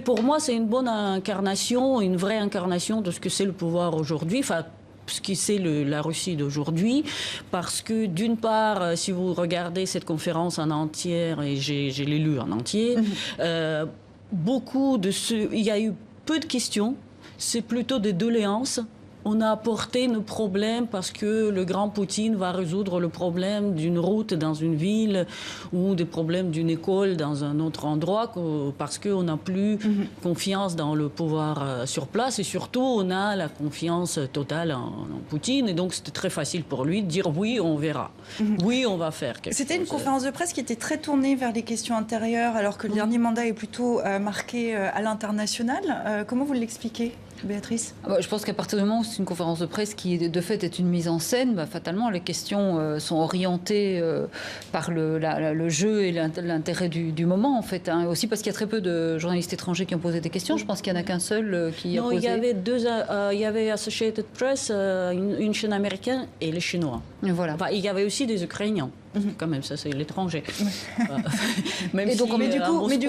pour moi, c'est une bonne incarnation, une vraie incarnation de ce que c'est le pouvoir aujourd'hui. Enfin, ce qui c'est la Russie d'aujourd'hui, parce que d'une part, si vous regardez cette conférence en entière, et je l'ai lu en entier, il y a eu peu de questions, c'est plutôt des doléances. On a apporté nos problèmes parce que le grand Poutine va résoudre le problème d'une route dans une ville ou des problèmes d'une école dans un autre endroit parce qu'on n'a plus confiance dans le pouvoir sur place et surtout on a la confiance totale en Poutine et donc c'était très facile pour lui de dire oui, on verra. Oui, on va faire quelque chose. C'était une conférence de presse qui était très tournée vers les questions intérieures alors que le dernier mandat est plutôt marqué à l'international. Comment vous l'expliquez ? Béatrice ? Je pense qu'à partir du moment où c'est une conférence de presse qui, de fait, est une mise en scène, fatalement, les questions sont orientées par le jeu et l'intérêt du moment, en fait. Aussi parce qu'il y a très peu de journalistes étrangers qui ont posé des questions. Je pense qu'il n'y en a qu'un seul qui a posé. Non, il y avait Associated Press, une chaîne américaine et les Chinois. Voilà. Enfin, il y avait aussi des Ukrainiens. Quand même, ça c'est l'étranger. Mais du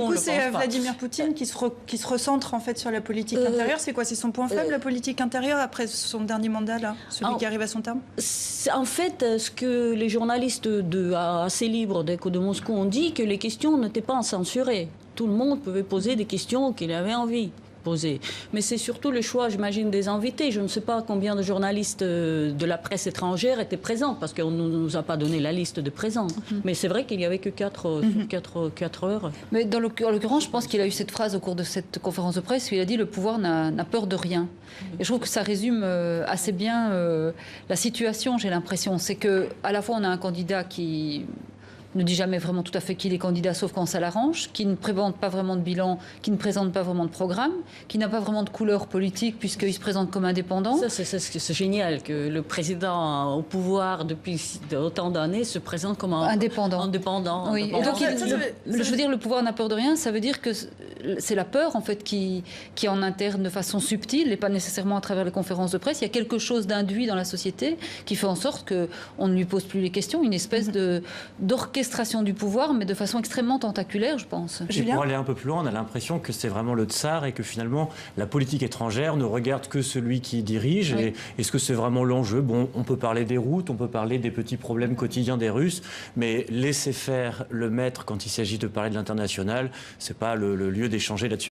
coup, c'est Vladimir Poutine qui se recentre en fait sur la politique intérieure. C'est quoi ? C'est son point faible, la politique intérieure, après son dernier mandat, là, celui qui arrive à son terme ? En fait, ce que les journalistes assez libres d'Echo de Moscou ont dit, que les questions n'étaient pas censurées. Tout le monde pouvait poser des questions qu'il avait envie. Mais c'est surtout le choix, j'imagine, des invités. Je ne sais pas combien de journalistes de la presse étrangère étaient présents, parce qu'on ne nous a pas donné la liste de présents. Mais c'est vrai qu'il n'y avait que 4 heures. Mais en l'occurrence, je pense qu'il a eu cette phrase au cours de cette conférence de presse où il a dit « le pouvoir n'a peur de rien ». Et je trouve que ça résume assez bien la situation, j'ai l'impression. C'est qu'à la fois, on a un candidat qui ne dit jamais vraiment tout à fait qui est candidat, sauf quand ça l'arrange, qui ne présente pas vraiment de bilan, qui ne présente pas vraiment de programme, qui n'a pas vraiment de couleur politique puisqu'il se présente comme indépendant. Ça, c'est génial que le président au pouvoir depuis autant d'années se présente comme indépendant. Oui. Et donc, je veux dire, le pouvoir n'a peur de rien, ça veut dire que c'est la peur en fait qui en interne de façon subtile et pas nécessairement à travers les conférences de presse. Il y a quelque chose d'induit dans la société qui fait en sorte qu'on ne lui pose plus les questions, une espèce d'orchestration du pouvoir, mais de façon extrêmement tentaculaire, je pense. Et pour aller un peu plus loin, on a l'impression que c'est vraiment le tsar et que finalement, la politique étrangère ne regarde que celui qui dirige. Oui. Et est-ce que c'est vraiment l'enjeu ? Bon, on peut parler des routes, on peut parler des petits problèmes quotidiens des Russes, mais laisser faire le maître quand il s'agit de parler de l'international, c'est pas le lieu d'échanger là-dessus.